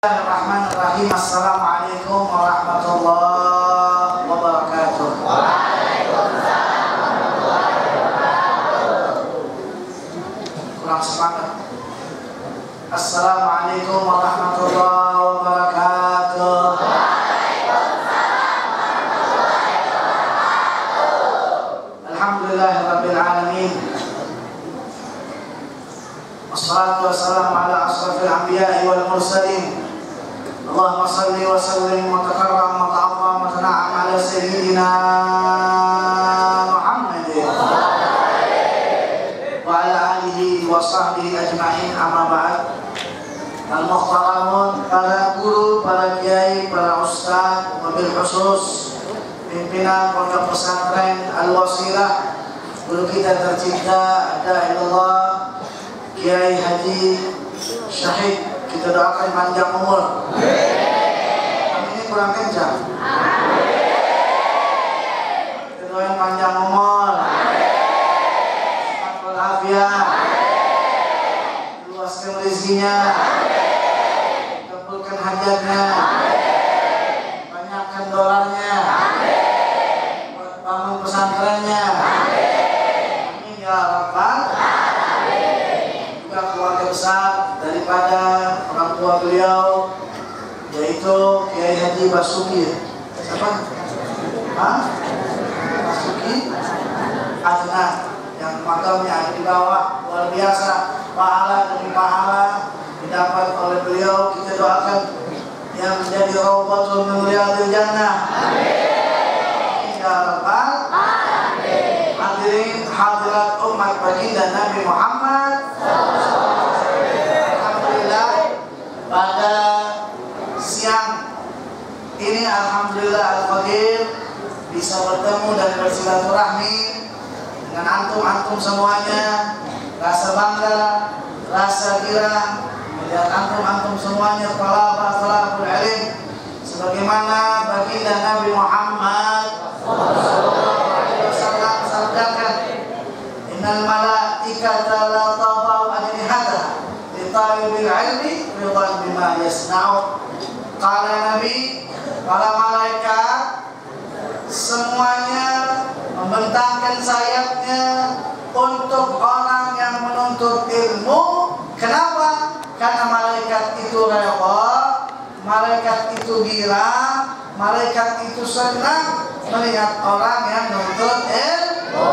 Bismillahirrahmanirrahim. Assalamualaikum warahmatullahi wabarakatuh. Waalaikumsalam warahmatullahi wabarakatuh. Kurang semangat. Assalamualaikum warahmatullahi wabarakatuh. Waalaikumsalam warahmatullahi wabarakatuh. Alhamdulillahirabbil alamin. Wassalatu wassalamu ala asrafil anbiya'i wal mursalin. Allahumma salli wa sallim wa takarram wa ta'azzam wa tana'am ala sayyidina Muhammadin wa ala alihi wa sahbihi ajma'in, amma ba'd. Al-muhtaramun, para guru, para kiai, para ustaz, wabil khusus pimpinan pondok pesantren Al-Wasilah, guru kita tercinta Da'ilullah Kiai Haji Syahid, kita doakan panjang umur. Amin. Ini kurang kencang. Kita doakan panjang umur. Sehat walafiat. Luaskan rezekinya. Kabulkan hajatnya. Banyakkan dolarnya. Buat bangun pesantrennya. Amin ya rabbal. Juga keluarga besar daripada orang tua beliau, yaitu Kiai Haji Basuki. Siapa? Basuki Adnan, yang makamnya ada di bawah. Luar biasa, pahala demi pahala didapat oleh beliau. Kita doakan yang menjadi rawdatul min riyadil jannah. Amin ya rabbal alamin. Hadirin hadirat umat baginda Nabi Muhammad. Pada siang ini alhamdulillah al-qadir bisa bertemu dan bersilaturahmi dengan antum-antum semuanya. Rasa bangga, rasa girang melihat antum-antum semuanya talabul ilm, sebagaimana baginda Nabi Muhammad sallallahu alaihi wasallam sabdakan, innal malaikata la tadau ajnihata li talibil ilmi ridan bima yasna'u. Kala Nabi, para malaikat semuanya membentangkan sayapnya untuk orang yang menuntut ilmu. Kenapa? Karena malaikat itu redha, malaikat itu girang, malaikat itu senang melihat orang yang menuntut ilmu.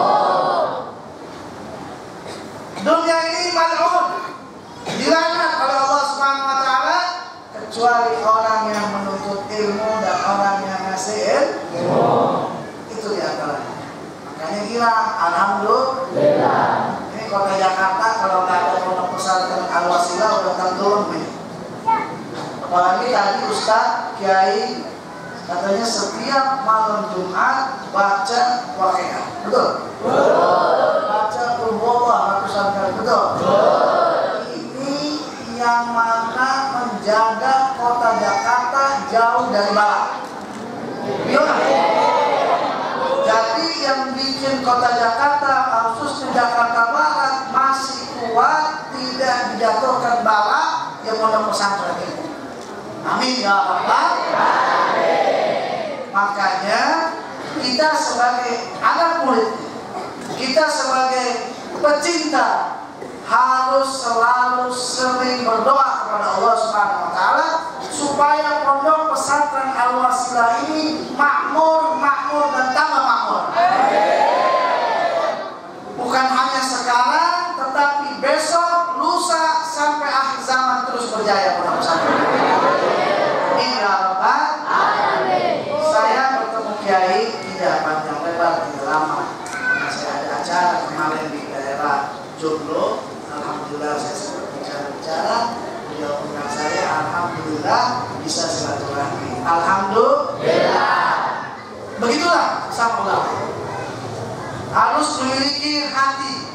Dunia ini mal'un, dilaknat oleh Allah Subhanahu wa taala, kecuali orang yang menuntut ilmu dan orang yang ngasih ilmu. Itu di antaranya. Makanya girang, alhamdulillah. Ini kota Jakarta kalau nggak ada pondok pesantren Al-Wasilah udah tenggelam nih. Apalagi tadi Ustaz Kiai katanya setiap malam Jumat baca Waqiah. Betul? Betul. Baca Qul-Huwallah ratusan kali. Betul? Betul. Ini yang mana menjaga kota Jakarta jauh dari balak. Jadi yang bikin kota Jakarta, khususnya Jakarta Barat, masih kuat, tidak dijatuhkan balak, yang pondok pesantren ini. Amin ya rabbal alamin. Makanya kita sebagai anak murid, kita sebagai pecinta harus selalu sering berdoa kepada Allah Subhanahu wa taala supaya pondok pesantren Al-Wasilah ini makmur dan tambah makmur. Bukan hanya sekarang, tetapi besok, lusa, sampai akhir zaman terus berjaya pondok pesantren. Amin ya rabbal alamin. Saya bertemu Kiai tidak panjang lebar, tidak lama. Karena saya ada acara kemarin di daerah Joglo. Alhamdulillah saya sempat bicara, beliau undang saya, alhamdulillah bisa silaturahmi. Alhamdulillah. Begitulah sama ulama. Harus memiliki hati.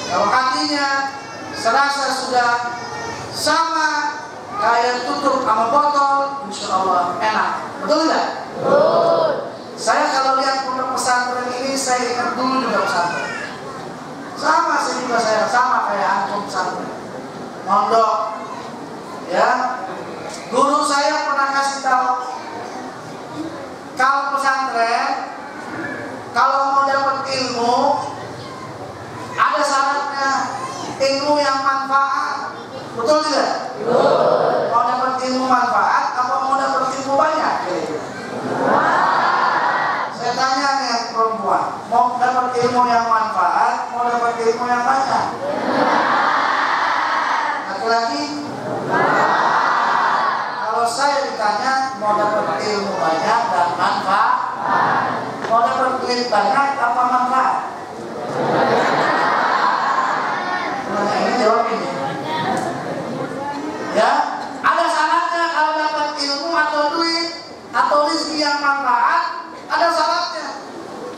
Kalau hatinya serasa sudah sama kayak tutup sama botol, insya Allah enak. Betul tidak? Betul. Saya kalau lihat pondok pesantren ini, saya ingat dulu juga pesantren. Sama saya sama kayak antum pesantren. Mondok, ya, guru ilmu yang manfaat. Betul tidak? Betul. Mau dapat ilmu manfaat apa mau dapat ilmu banyak? Saya tanya nih yang perempuan, mau dapat ilmu yang manfaat, mau dapat ilmu yang banyak? Laki-laki? Kalau saya ditanya mau dapat ilmu banyak dan manfaat, mau dapat duit banyak apa manfaat? Nah, ini jawab ini. Ya, ada syaratnya kalau dapat ilmu atau duit atau rezeki yang manfaat, ada syaratnya.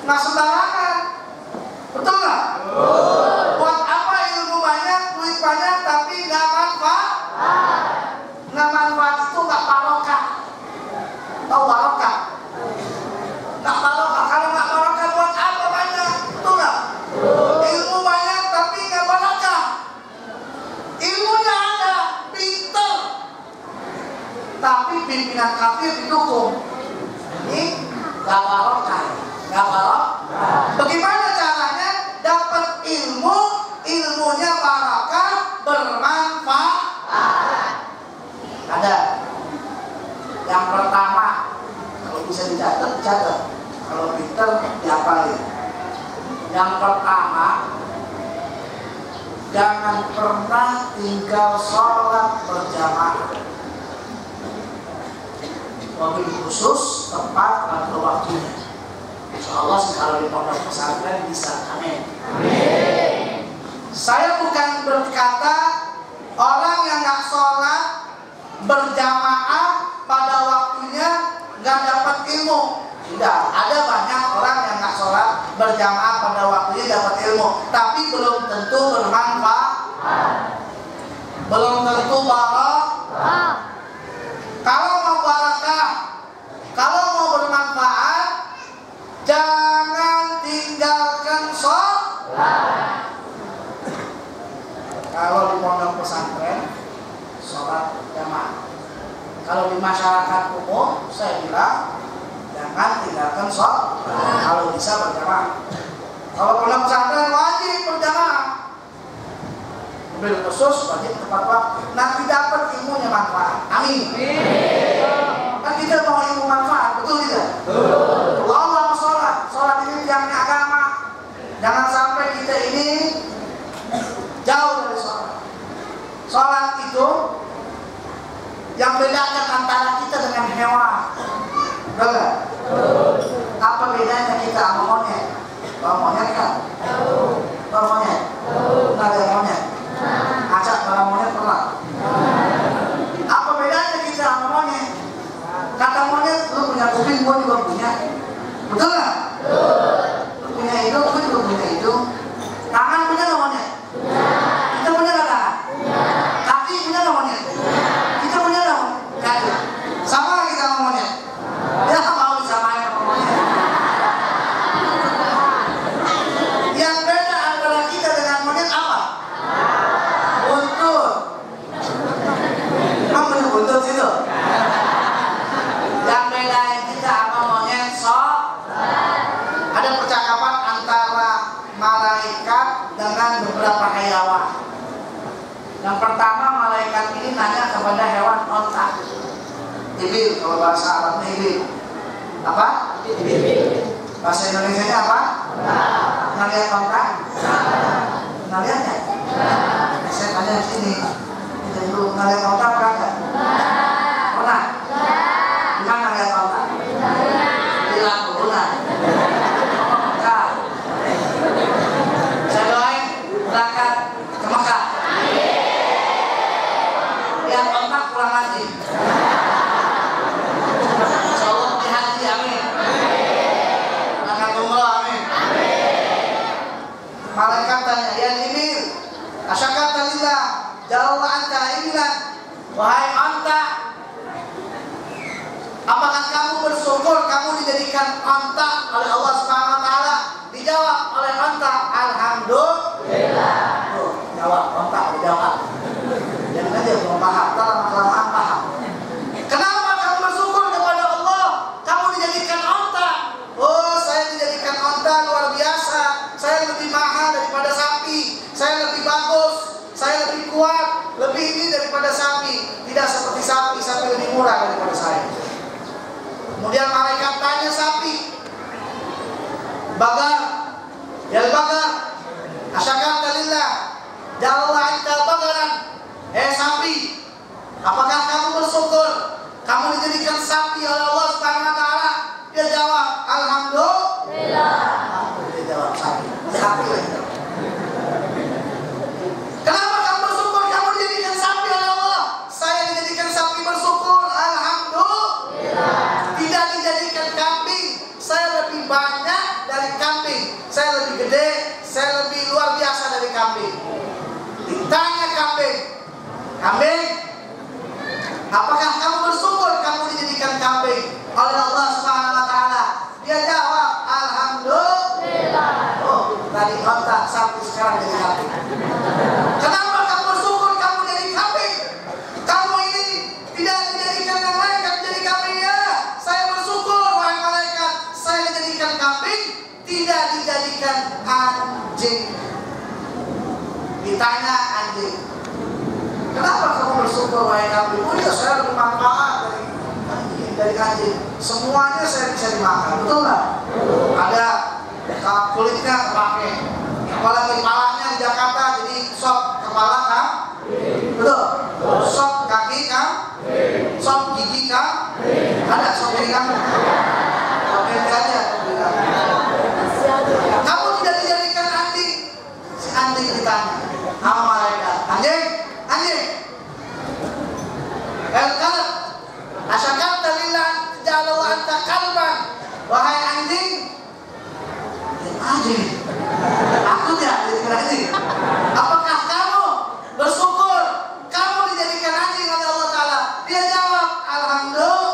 Nggak sembarangan. Betul nggak? Buat apa ilmu banyak, duit banyak tapi nggak manfaat? Nggak manfaat itu nggak barokah. Tahu barokah? Nggak barokah. Kalau nggak barokah buat apa banyak? Betul nggak? Ilmu banyak tapi nggak barokah. Ilmunya ada, pinter, tapi pimpinan kafir didukung. Ini nggak barokah. Nggak barokah. Bagaimana caranya dapat ilmu, ilmunya barokah, bermanfaat? Ada. Yang pertama, kalau bisa dicatat, catat. Kalau pinter, dihafalin. Yang pertama, jangan pernah tinggal sholat berjamaah. Wabil khusus tepat pada waktunya. Insyaallah kalau di pondok pesantren bisa. Amin. Saya bukan berkata orang yang nggak sholat berjamaah pada waktunya nggak dapat ilmu. Tidak, ada banyak orang yang nggak sholat berjamaah pada waktunya dapat ilmu, tapi belum tentu bermanfaat, belum tentu barakah. Kalau mau barakah, kalau mau bermanfaat, jangan tinggalkan sholat. Kalau di pondok pesantren, sholat jamaah. Kalau di masyarakat umum, saya bilang jangan tinggalkan sholat. Kalau bisa berjamaah. Kalau pondok pesantren wajib berjamaah. Mobil khusus wajib tepat waktu. Nanti dapat ilmunya manfaat. Amin. Kan kita mau ilmu manfaat, betul tidak? Betul. Allah mau sholat. Sholat ini tiangnya agama. Jangan sampai kita ini jauh dari sholat. Sholat itu yang bedakan antara kita dengan hewan. Betul nggak? Apa bedanya kita sama monyet? Kalau monyet kan? Kalau monyet? Nggak ada monyet. Acak kalau monyet pernah. Apa bedanya kita sama monyet? Kata monyet, lu punya kuping, gua juga punya. Betul nggak? Lu punya hidung, gua juga punya hidung. Tangan punya nggak monyet? Kita punya nggak tangan? Kaki punya nggak monyet? Kita punya nggak monyet? Nggak ada. Sama kita sama monyet. Ya mau disamain sama monyet. Yang beda antara kita dengan monyet apa? Buntut. Emang punya buntut situ? Yang bedain kita sama monyet ada percakapan antara malaikat dengan beberapa hewan. Yang pertama, malaikat ini nanya kepada hewan onta. Ibil, kalau bahasa Arabnya ibil. Apa? Ibil. Bahasa Indonesianya apa? Pernah lihat onta? Pernah lihat ya? Saya tanya di sini. Kita dulu pernah lihat onta pernah nggak? Pernah? Di mana lihat onta? Di Lampung. Saya doain berangkat ke Mekah. Lihat onta pulang haji. Insyaallah di haji, amin. Berangkat umrah, amin. Malaikat tanya, ya Jibril, asyakata lillah, jalla anta ibilan. Wahai onta, apakah kamu bersyukur kamu dijadikan onta oleh Allah Subhanahu wa taala? Dijawab oleh onta, alhamdulillah. Tuh, jawab onta, dijawab. Jangan aja belum paham, lama-kelamaan paham. Kenapa kamu bersyukur kepada Allah? Kamu dijadikan onta. Oh, saya dijadikan onta luar biasa. Saya lebih mahal daripada sapi. Saya lebih bagus. murah daripada saya. Kemudian malaikat tanya sapi, bagar, ya bagar, asyakarta lillah, ja'alallahu anka bagaran. Sapi, apakah kamu bersyukur kamu dijadikan sapi oleh Allah Subhanahu wa taala? Dia jawab, alhamdulillah. Dia jawab sapi. Kenapa kamu bersyukur kamu dijadikan sapi oleh Allah? Saya dijadikan sapi bersyukur, alhamdulillah. Tidak dijadikan kambing. Saya lebih banyak dari kambing. Saya lebih gede, saya lebih luar biasa dari kambing. Ditanya kambing, apakah kamu bersyukur kamu dijadikan kambing oleh Allah Subhanahu wa taala? Dia jawab, alhamdulillah. Tadi otak sapi, sekarang jadi kambing. Kenapa kamu bersyukur kamu jadi kambing? Kamu ini tidak dijadikan yang malaikat jadi kambing ya. Saya bersyukur wahai malaikat, saya dijadikan kambing, tidak dijadikan anjing. Ditanya anjing, kenapa kamu bersyukur wahai kambing? Oh ya, saya lebih manfaat dari anjing. Semuanya saya bisa dimakan, betul nggak? Ada kulitnya pakai, apalagi kepalanya di Jakarta jadi sop kepala kan? Betul. Sop kaki kan? Sop gigi kan? Ada sop gigi kan? Oke aja. Kamu tidak dijadikan anjing. Si anjing ditanya sama malaikat, anjing. El-kalb, asyakarta lillah, ja'alahu anta kalban. Wahai anjing, aku tidak dijadikan anjing. Apakah kamu bersyukur kamu dijadikan anjing oleh Allah Ta'ala? Dia jawab, alhamdulillah.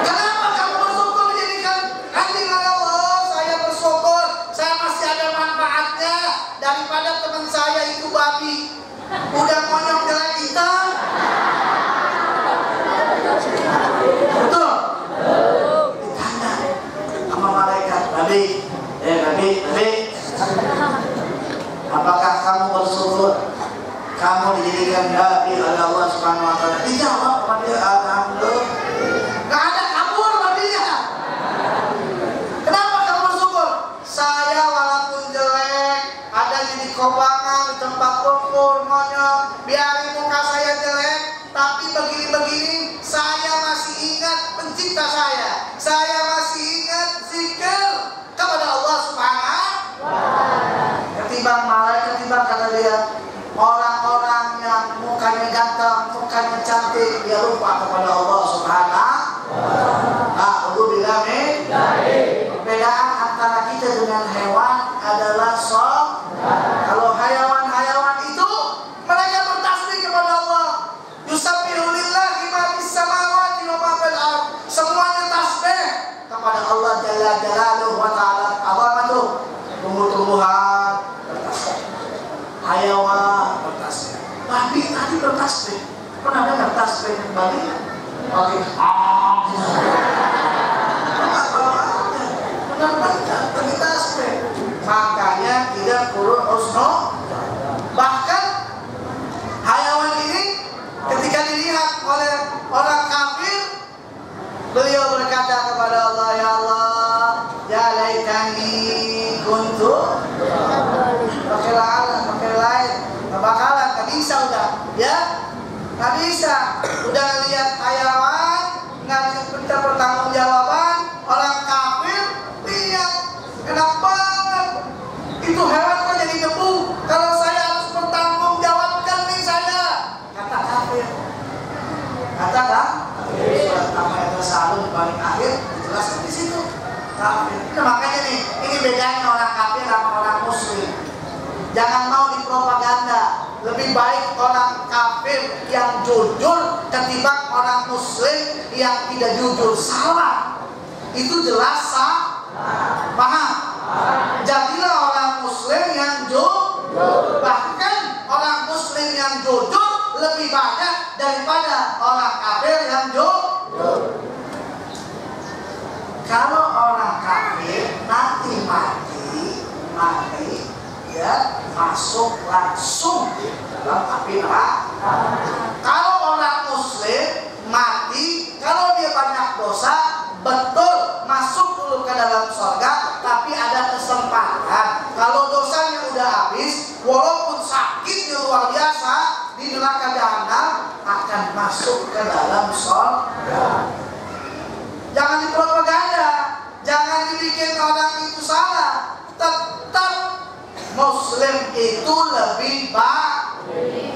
Kenapa kamu bersyukur dijadikan anjing oleh Allah? Saya bersyukur saya masih ada manfaatnya daripada teman saya itu babi. Udah monyong jelek hitam. Betul? Ditanya sama malaikat, babi, apakah kamu bersyukur kamu dijadikan babi oleh Allah Subhanahu wa taala? Dijawab sama dia, alhamdulillah. Gak ada kabur babinya. Kenapa kamu bersyukur? Saya walaupun jelek, ada di kobangan, di tempat lumpur, monyong, biarin muka saya jelek, tapi begini-begini saya masih ingat pencipta saya. Saya masih ingat zikir kepada Allah Subhanahu wa taala. Ketimbang kata dia, orang-orang yang mukanya ganteng, mukanya cantik, dia lupa kepada Allah Subhanahu wa taala. Perbedaan antara kita dengan hewan adalah kalau hayawan itu mereka bertasbih kepada Allah. Yusabbihu lillahi ma fis samawati wa ma fil ardh. Semuanya tasbih kepada Allah Jalla Jalaluhu wa ta'ala. Azamatuh. Tumbuh-tumbuhan bertasbih, hayawan bertasbih, babi tadi bertasbih. Pernah dengar tasbih babi? Oke. Benar-benar pergi tasbih. Makanya tidak kurun usno. Bahkan hayawan ini ketika dilihat oleh orang kafir, beliau berkata kepada Allah, ya Allah, ya laitani kuntu. Pakai lain, nggak bakalan, nggak bisa udah, ya, nggak bisa. Udah lihat hayawan, nggak minta pertanggungjawaban. Orang kafir lihat, enak banget. Itu hewan kok jadi debu. Kalau saya harus bertanggungjawabkan nih saya, kata kafir. Kata kan? Surat Al-Ma'idah selalu paling akhir dijelaskan di situ. Kafir. Nah, makanya nih, ini bedanya orang kafir sama orang muslim. Jangan mau dipropaganda. Lebih baik orang kafir yang jujur ketimbang orang muslim yang tidak jujur. Salah. Itu jelas paham? Jadilah orang muslim yang jujur. Bahkan orang muslim yang jujur lebih banyak daripada orang kafir yang jujur. Kalau orang kafir nanti mati, ya, masuk langsung dalam api Kalau orang muslim mati, kalau dia banyak dosa, betul masuk dulu ke dalam surga, tapi ada kesempatan. Kalau dosanya udah habis, walaupun sakitnya luar biasa, di neraka jahanam akan masuk ke dalam surga. Jangan dipropaganda, jangan dibikin orang itu salah. Tetap muslim itu lebih baik.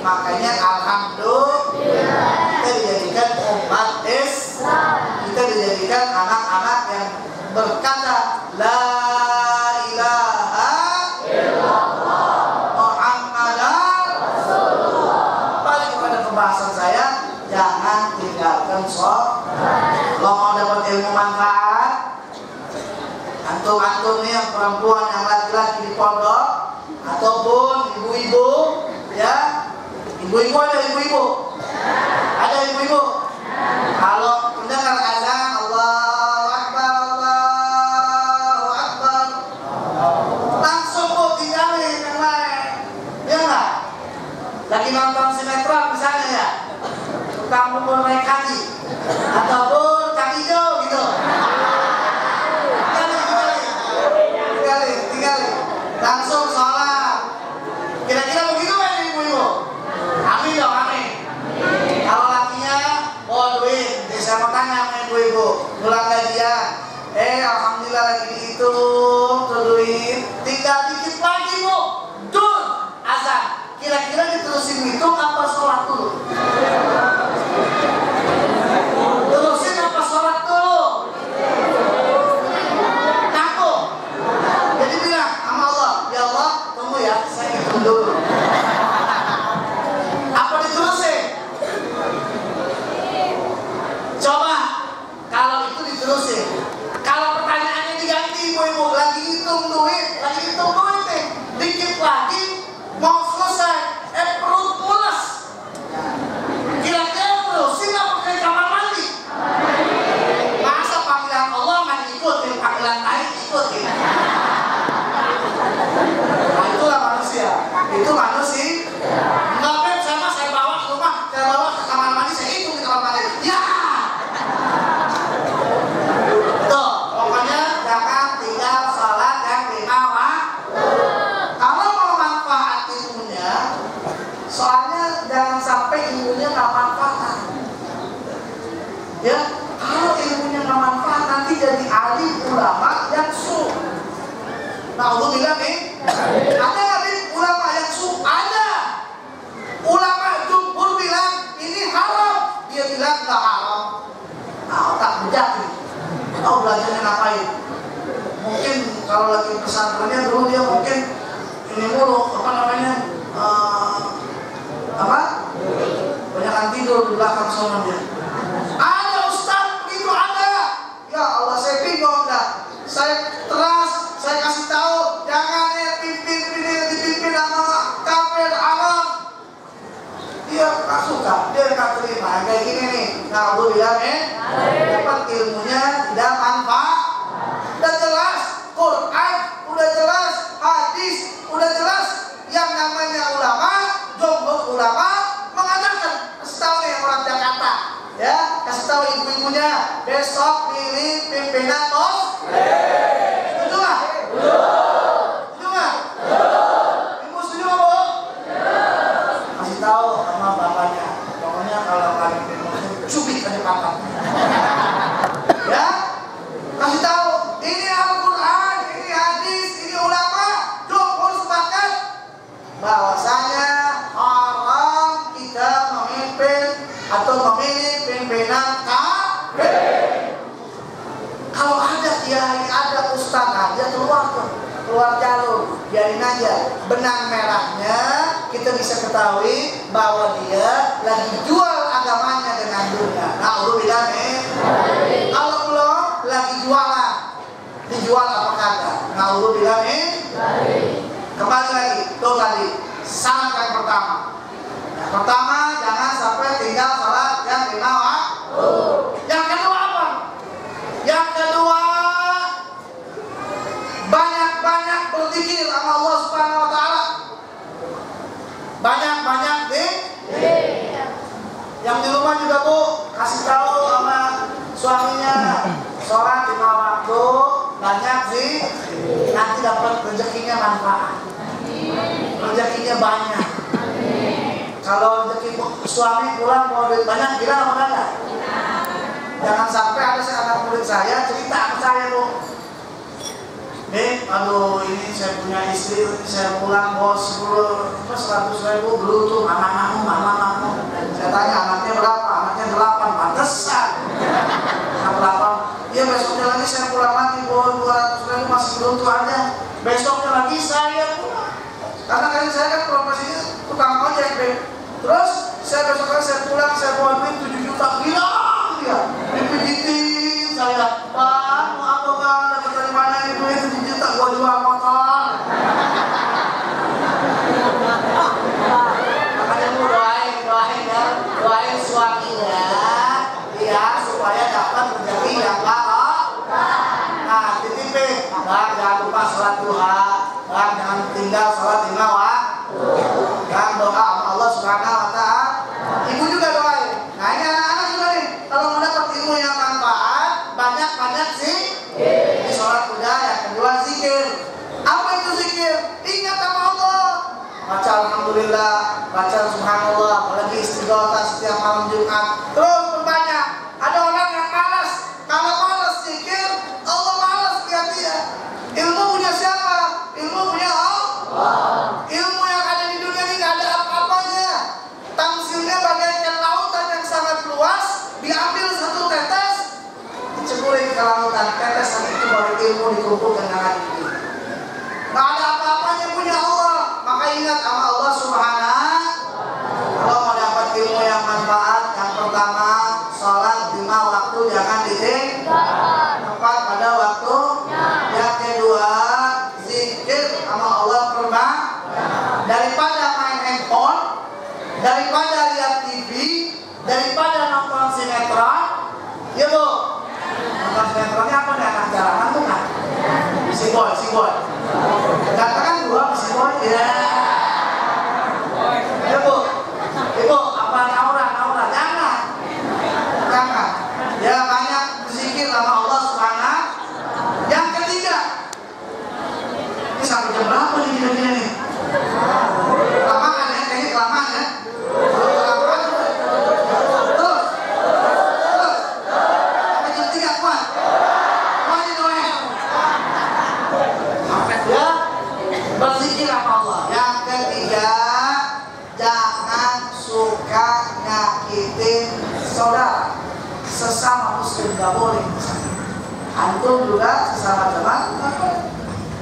Makanya alhamdulillah kita dijadikan umat Islam. Kita dijadikan anak-anak yang berkata la ilaha illallah Muhammadan Rasulullah. Balik kepada pembahasan saya, jangan tinggalkan sholat. Kalau mau dapat ilmu manfaat, antum-antum nih yang perempuan, yang laki-laki di pondok, ataupun ibu-ibu, ya, ibu-ibu ada ibu-ibu, ada ibu-ibu. Kalau mendengar azan Allahu Akbar, Allahu Akbar, langsung bu tinggalin yang lain, ya nggak? Lagi nonton sinetron misalnya ya, tukang bubur naik kaki, ataupun kaki hijau gitu. Tinggalin, langsung sholat. Kira-kira begitu kan ibu-ibu? Amin dong, amin. Kalau lakinya bawa duit, saya mau tanya sama ibu-ibu, pulang gajian, alhamdulillah lagi dihitung tuh duit, tinggal dikit lagi bu, dur azan. Kira-kira diterusin hitung apa sholat dulu? Terusin apa sholat dulu? Takut. Jadi bilang sama Allah, ya Allah, tunggu ya, saya hitung dulu. Apa diterusin? Coba kalau itu diterusin. Kalau pertanyaannya diganti, ibu-ibu lagi hitung duit nih, dikit lagi mau selesai, perut mules. Kira-kira terusin apa ke kamar mandi? Masa panggilan Allah nggak diikutin, panggilan lain ikutin. Nah, itulah manusia. Itu manusia. Enggak Beb, saya bawa ke rumah, saya bawa ke kamar mandi, saya hitung di kamar mandi. Ya. Tuh, pokoknya jangan tinggal sholat yang lima waktu. Kalau mau manfaat ilmunya, soalnya jangan sampai ilmunya nggak manfaat. Ya, kalau ilmunya nggak manfaat nanti jadi alim ulama yang su. Nah, Allah bilang nih, ada alim ulama yang su? Ada. Ulama jumhur bilang ini haram, dia bilang nggak haram. Nah, otak bejat nih. Tahu belajarnya ngapain? Mungkin kalau lagi pesantrennya dulu dia mungkin ini mulu, apa namanya? Banyakan tidur di belakang sana dia. Ada ustaz begitu ada. Ya Allah, saya bingung dah. Saya teras, saya kasih tahu jangan dipimpin sama kafir alam. Dia nggak suka, dia nggak terima. Kayak gini nih. Nah, Allah bilang dapat ilmunya tidak manfaat. Udah jelas Quran, udah jelas hadis, udah jelas yang namanya ulama, jumhur ulama mengatakan, kasih tahu nih orang Jakarta, ya, kasih tahu ibu-ibunya besok pilih pimpinan pos. Setuju nggak? Setuju nggak? Ibu setuju nggak bu? Kasih tahu sama bapaknya, pokoknya kalau kalian pilih cubit aja pangkatnya. Ya, kasih tahu ini Al-Quran, ini hadis, ini ulama, jumhur sepakat bahwasanya haram kita memimpin atau memilih pimpinan kafir. Kalau ada kiai, ada ustaz aja keluar jalur, biarin aja. Benang merahnya kita bisa ketahui bahwa dia lagi jual agamanya dengan dunia. Nah, Allah bilang kalau belum lagi jualan, dijual apa kagak? Nah, Allah bilang kembali lagi, tuh tadi syarat yang pertama. Yang pertama, jangan sampai tinggal salat yang lima waktu. Yang kedua apa? Yang kedua, banyak-banyak berzikir sama Allah Subhanahu wa taala. Banyak-banyak zikir. Yang di rumah juga Bu, kasih tahu sama suaminya, sholat 5 waktu, banyak sih, nanti dapat rezekinya manfaat, rezekinya banyak. Kalau rezeki suami pulang mau duit banyak, gila apa enggak? Jangan sampai ada anak murid saya cerita ke saya Bu, nih, aduh ini saya punya istri, saya pulang bos 100.000 beruntung anak-anakmu. Saya tanya anaknya berapa? Anaknya 8, pantesan. Anak 8. Iya besoknya lagi saya pulang lagi bos 200.000 masih beruntung aja. Besoknya lagi saya pulang. Karena kan saya kan profesinya tukang ojek deh. Terus saya besoknya saya pulang saya bawa duit 7 juta hilang dia. Dipijitin saya. Pak, mau apa Bang? Dapat dari mana ini duit 7 juta? Gua jual motor. Makanya lu doain suaminya, ya supaya dapat rezeki yang barokah. Nah, titipin, Bang jangan lupa sholat duha, Bang jangan tinggal sholat 5 waktu. Bang doa sama Allah Subhanahu Wa Taala. Ibu juga doain. Nah ini anak-anak juga nih, kalau mau dapat ilmu yang manfaat, banyak sih. Ini sholat udah, yang kedua zikir. Apa itu zikir? Ingat sama Allah. Baca alhamdulillah, baca subhanallah, apalagi istighothah setiap malam Jumat. Terus berbanyak. Ada orang yang malas. Kalau malas zikir, Allah malas lihat dia. Ilmu punya siapa? Ilmu punya Allah. Ilmu yang ada di dunia ini gak ada apa-apanya. Tamsilnya bagaikan lautan yang sangat luas. Diambil satu tetes, diceburin ke lautan. Tetesan itu baru ilmu dikumpulkan dengan ini. Gak ada apa-apanya punya Allah. Maka ingat sama Allah Subhanahu. Kalau mau dapat ilmu yang manfaat, yang pertama sholat 5 waktu jangan ditinggalkan, tepat pada waktu. Yang kedua zikir sama Allah perbanyak. Daripada main handphone, daripada lihat TV, daripada nonton sinetron, ya Bu. Nonton sinetronnya apa nih? Anak jalanan tuh kan? Si boy. Katakan gua si boy ya. Ya Bu, Ibu apa naura, jangan. Ya banyak berzikir sama Allah Subhanahu. Yang ketiga, ini sampai jam berapa nih kira-kira nih? Kelamaan ya, kayaknya kelamaan ya. Terus. Sampai jam 3 kuat. Semuanya doain. Ya, berzikir sama Allah. Yang ketiga, jangan suka nyakitin saudara. Sesama muslim gak boleh. Antum juga sesama jemaah gak boleh.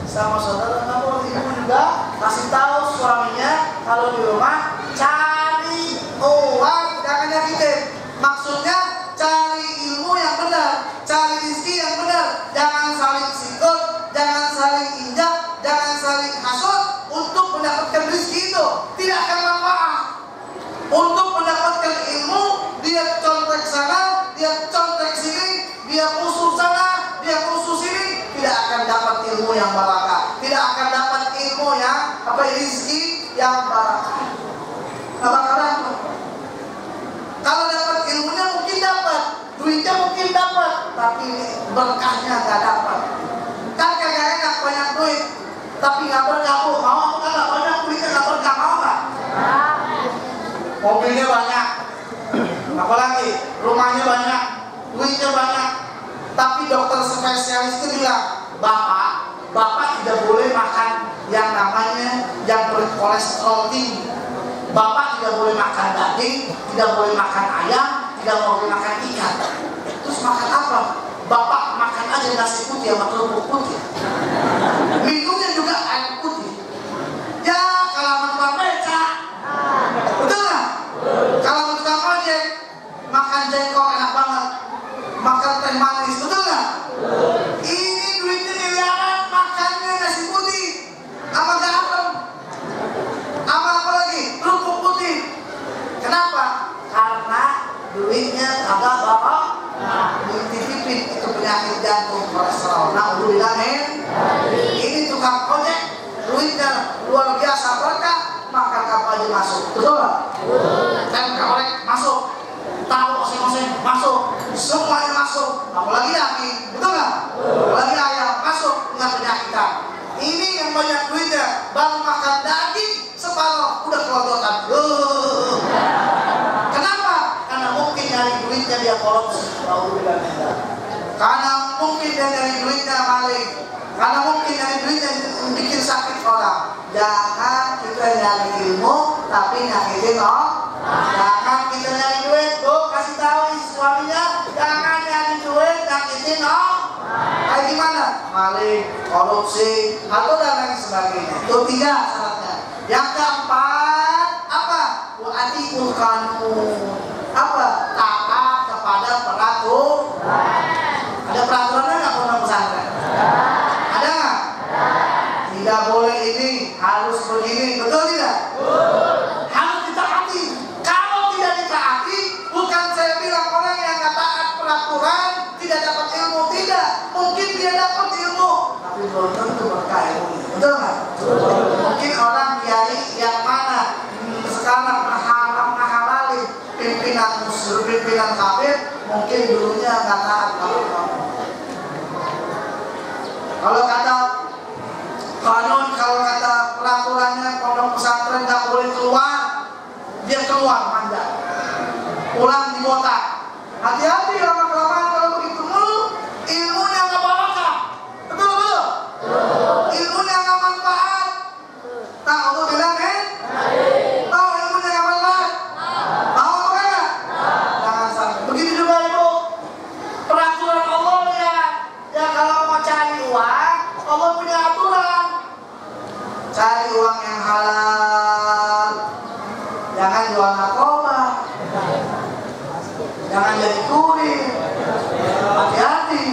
Sama saudara gak boleh. Ibu juga kasih tahu suaminya kalau di rumah cari uang jangan nyakitin. Maksudnya cari ilmu yang benar, cari rezeki yang benar. Jangan saling sikut, jangan saling injak, jangan saling hasut untuk mendapatkan rezeki itu. Tidak akan manfaat. Untuk mendapatkan ilmu, dia contek sana, dia contek sini, dia musuh sana, dia musuh sini, tidak akan dapat ilmu yang barakah, tidak akan dapat ilmu yang rezeki yang barakah. Gak bakal dapat. Kalau dapat ilmunya mungkin dapat, duitnya mungkin dapat, tapi berkahnya gak dapat. Kan kagak enak banyak duit, tapi gak berkah. Mau apa gak banyak duitnya gak berkah, mau gak? Mobilnya banyak, apalagi rumahnya banyak, duitnya banyak, tapi dokter spesialis itu bilang, bapak tidak boleh makan yang namanya yang berkolesterol tinggi. Bapak tidak boleh makan daging, tidak boleh makan ayam, tidak boleh makan ikan. Terus makan apa? Bapak makan aja nasi putih sama kerupuk putih. Minumnya juga air putih. Ya kalau tukang beca, betul nggak? Kalau tukang ojek, makan jengkol enak banget, makan teh manis, betul nggak? Ini duitnya miliaran, makannya nasi putih, apa garam, apa lagi, kerupuk putih. Kenapa? Karena duitnya agak bapak, dititipin itu penyakit jantung, kolesterol. Nah, udah bilangin, ini tukang ojek, duitnya luar biasa berkah, makan apa aja masuk, betul nggak? Dan korek masuk, tahu masing-masing masuk, semuanya masuk. Apalagi laki, betul nggak? Apalagi ayam masuk dengan penyakitan. Ini yang banyak duitnya, baru makan daging separuh udah kelodotan. Kenapa? Karena mungkin nyari duitnya dia korupsi. Karena mungkin dia nyari duitnya maling. Karena mungkin nyari duitnya bikin sakit orang. Jangan kita nyari ilmu tapi nyakitin orang. Jangan kita nyari duit, Bu, kasih tahu suaminya, jangan nyari duit nyakitin orang. Kayak gimana? Maling, korupsi, atau dan lain sebagainya. Itu 3 syaratnya. Yang keempat apa? Wa'atiul qanun. Apa? Taat kepada peraturan. Ada peraturannya nggak pondok pesantren? Ada nggak? Tidak boleh ini, harus begini, betul tidak? Harus ditaati. Kalau tidak ditaati, bukan saya bilang orang yang nggak taat peraturan tidak dapat ilmu, tidak. Mungkin dia dapat ilmu, tapi belum tentu berkah ilmunya, betul nggak? Mungkin orang kiai yang mana sekarang menghalalin pimpinan muslim, pimpinan kafir, mungkin dulunya nggak taat kalau kata kanon, kalau kata peraturannya pondok pesantren nggak boleh keluar, dia keluar manja, pulang di botak. Hati-hati lama kelamaan kalau begitu mulu, ilmunya nggak barokah, betul betul. Ilmunya nggak manfaat. Tahu Allah bilang tahu ilmunya nggak manfaat. Tahu apa enggak? Jangan sampai. Begitu juga ibu, peraturan Allah ya kalau mau cari uang, Allah punya aturan. Cari uang yang halal, jangan jual narkoba, jangan jadi kurir. Hati-hati,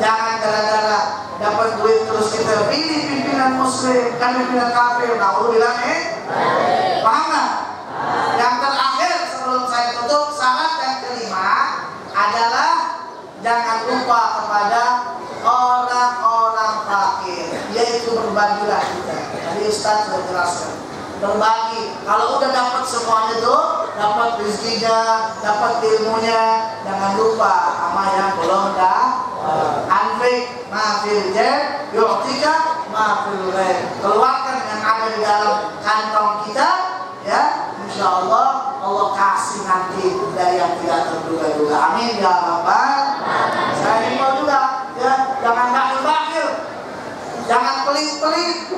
jangan gara-gara dapat duit terus kita pilih pimpinan muslim, kan pimpinan kafir. Nah, Allah bilang paham nggak? Yang terakhir sebelum saya tutup, syarat yang kelima adalah jangan lupa kepada orang-orang fakir, yaitu berbagilah kita. Tadi Ustaz sudah jelaskan, berbagi. Kalau udah dapat semuanya tuh, dapat rezekinya, dapat ilmunya, jangan lupa sama yang belum dah. Anfik ma'fil jar, yu'tika ma'fil ghair. Keluarkan yang ada di dalam kantong kita, ya. Insya Allah Allah kasih nanti dari yang tidak terduga-duga. Amin ya rabbal. Saya himbau juga, ya, jangan bakhil-bakhil, jangan pelit-pelit.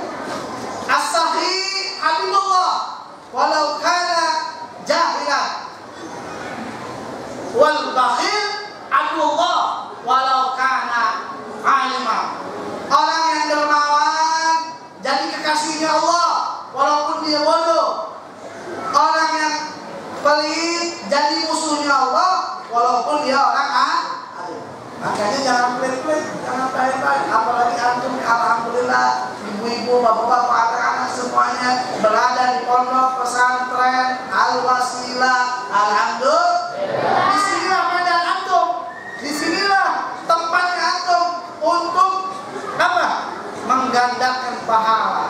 As-sahi habibullah walau kana jahilan, wal bakhil abdullah walau kana aliman. Orang yang dermawan jadi kekasihnya Allah walaupun dia bodoh. Orang yang pelit jadi musuhnya Allah walaupun dia orang alim. Makanya jangan pelit-pelit, jangan baik-baik. Apalagi antum, alhamdulillah, ibu-ibu, bapak-bapak, anak-anak semuanya berada di pondok pesantren Al-Wasilah. Alhamdulillah. Disinilah medan antum, disinilah tempatnya antum untuk apa? Menggandakan pahala.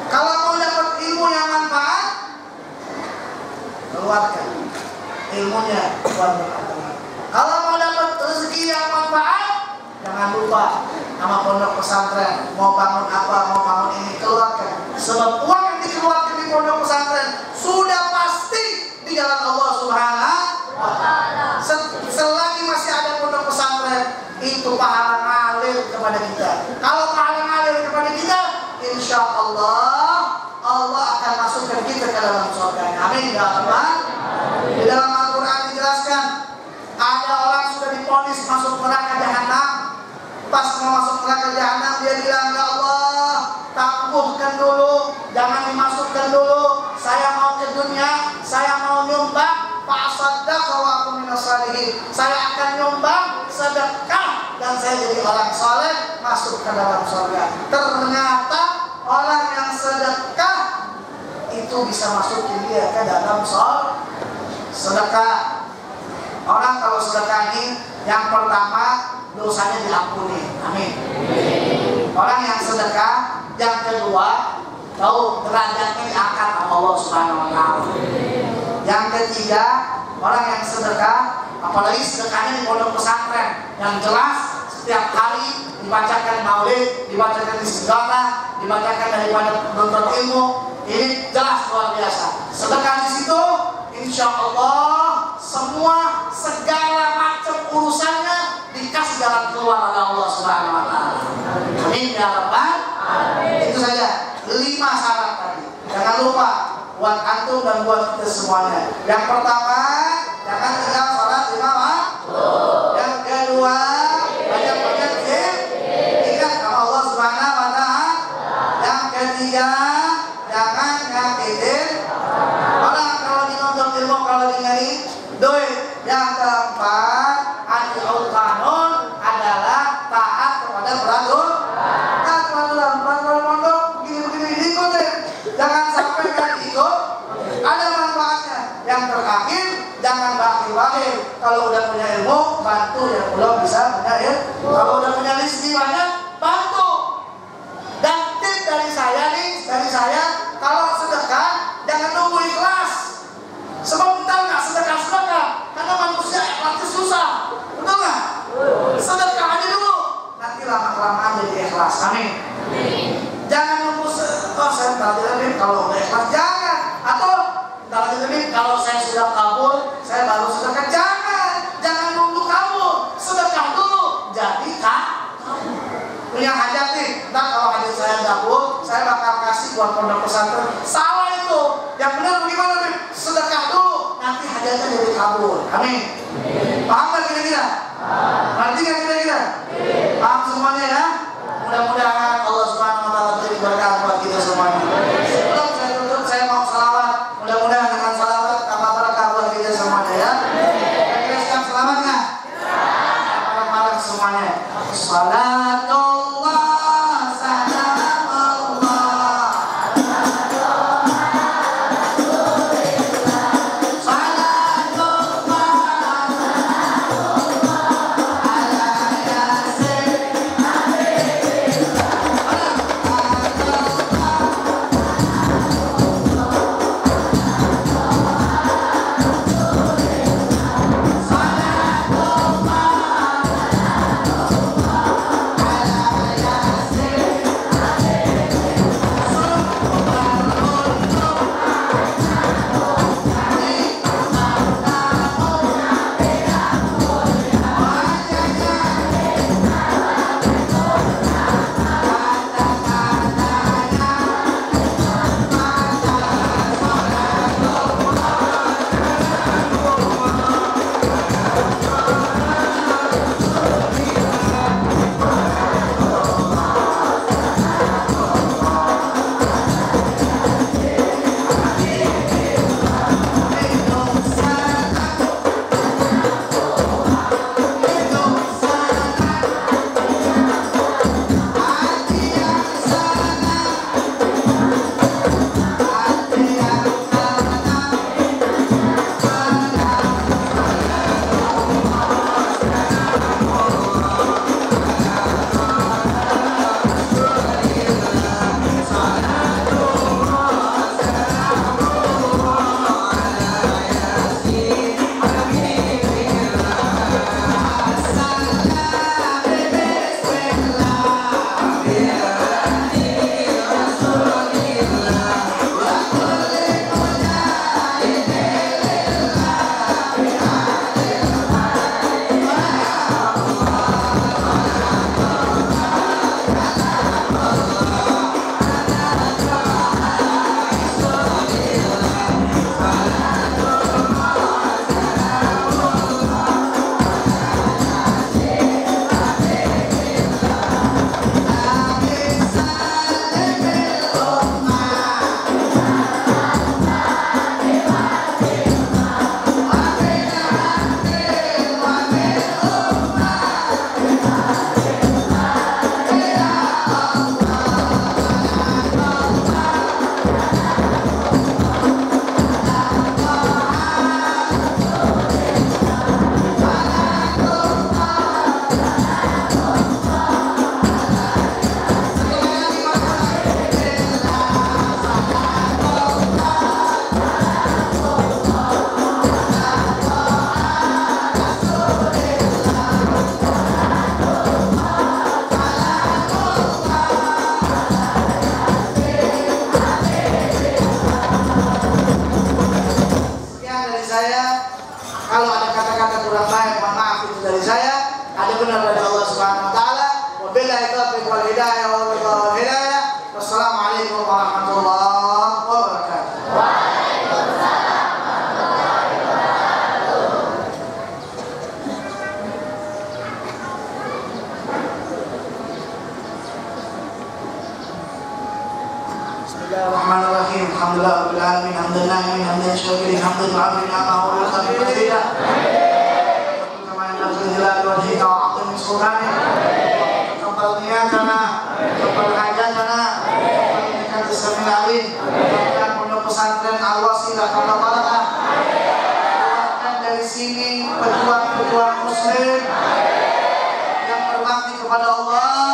Kalau mau dapat ilmu yang manfaat, keluarkan ilmunya buat bermanfaat. Kalau mau dapat rezeki yang manfaat, jangan lupa nama pondok pesantren. Mau bangun apa, mau bangun ini, keluarkan. Sebab uang yang dikeluarkan di pondok pesantren sudah pasti di jalan Allah Subhanahu wa Ta'ala. Selagi masih ada pondok pesantren, itu pahala ngalir kepada kita. Kalau pahala ngalir kepada kita, insya Allah Allah akan masukkan kita ke dalam surga. Amin ya rabbal. Di dalam Al-Quran dijelaskan, ada orang sudah divonis masuk neraka jahanam. Pas mau masuk neraka jahanam, dia bilang, ya Allah, tangguhkan dulu, jangan dimasukkan dulu. Saya mau ke dunia, saya mau nyumbang, fa'asaddaqa wa aku minas salihin. Saya akan nyumbang, sedekah, dan saya jadi orang soleh, masuk ke dalam surga. Ternyata orang yang sedekah itu bisa masukin dia ke dalam sedekah. Orang kalau sedekah ini, yang pertama dosanya diampuni. Amin. Orang yang sedekah, yang kedua tahu derajatnya diangkat sama Allah Subhanahu wa Ta'ala. Yang ketiga, orang yang sedekah, apalagi sedekahnya di pondok pesantren yang jelas setiap hari dibacakan maulid, dibacakan istighfar, dibacakan daripada penuntut ilmu, ini jelas luar biasa. Sedekah di situ, insya Allah semua segala macam urusannya dikasih jalan keluar oleh Allah Subhanahu Wa Taala. Amin ya Rabbal. Itu saja 5 syarat tadi. Jangan lupa buat antum dan buat kita semuanya. Yang pertama, jangan tinggal sholat 5 waktu. Yang kedua, banyak-banyak zikir, ingat sama Allah Subhanahu Wa Taala. Yang ketiga, jangan nyakitin orang kalau di nonton ilmu, kalau di nyari duit. Yang keempat, atiul qanun adalah taat kepada peraturan. Taat peraturan pondok begini-begini diikutin. Jangan sampai kan ikut, ada manfaatnya. Yang terakhir, jangan bakhil-bakhil. Kalau udah punya ilmu, bantu yang belum bisa punya ilmu. Kalau udah punya rezeki banyak, bantu. Dan tip dari saya nih, kalau sedekah jangan nunggu ikhlas. Sebab kita nggak sedekah, karena manusia ikhlas susah, betul nggak? Sedekah aja dulu, nanti lama-kelamaan jadi ikhlas. Amin. Jangan nunggu saya tadi kalau udah ikhlas jangan, atau tadi kalau saya sudah kabul saya baru sedekah. Jangan nunggu kabul, sedekah dulu. Jadi punya hajat nih, nah kalau hajat saya kabul, saya bakal kasih buat pondok pesantren. Salah itu, yang benar bagaimana nih? Sedekah dulu, nanti hajatnya jadi kabul. Amin. Paham nggak kira-kira? Nanti nggak kira-kira? Paham semuanya ya? Mudah-mudahan Allah Subhanahu Wa Taala beri berkah buat kita semuanya. Sebelum saya tutup, saya mau salawat. Mudah-mudahan dengan salawat tambah berkah buat kita semuanya ya. Kita sekalian selamat nggak? Malam-malam semuanya. Salatullah, salam Allah. Salatullah, salam Allah. syakiri hamdan wa amri ni'amahu wa qadri mazida. Kama inna jalal wajhika wa 'azim sultani. Kembal niatana, kembal hajatana, kembal Islamil alim, kembal pondok pesantren Al-Wasilah Kota Barakah. Keluarkan dari sini pejuang-pejuang muslim yang berbakti kepada Allah.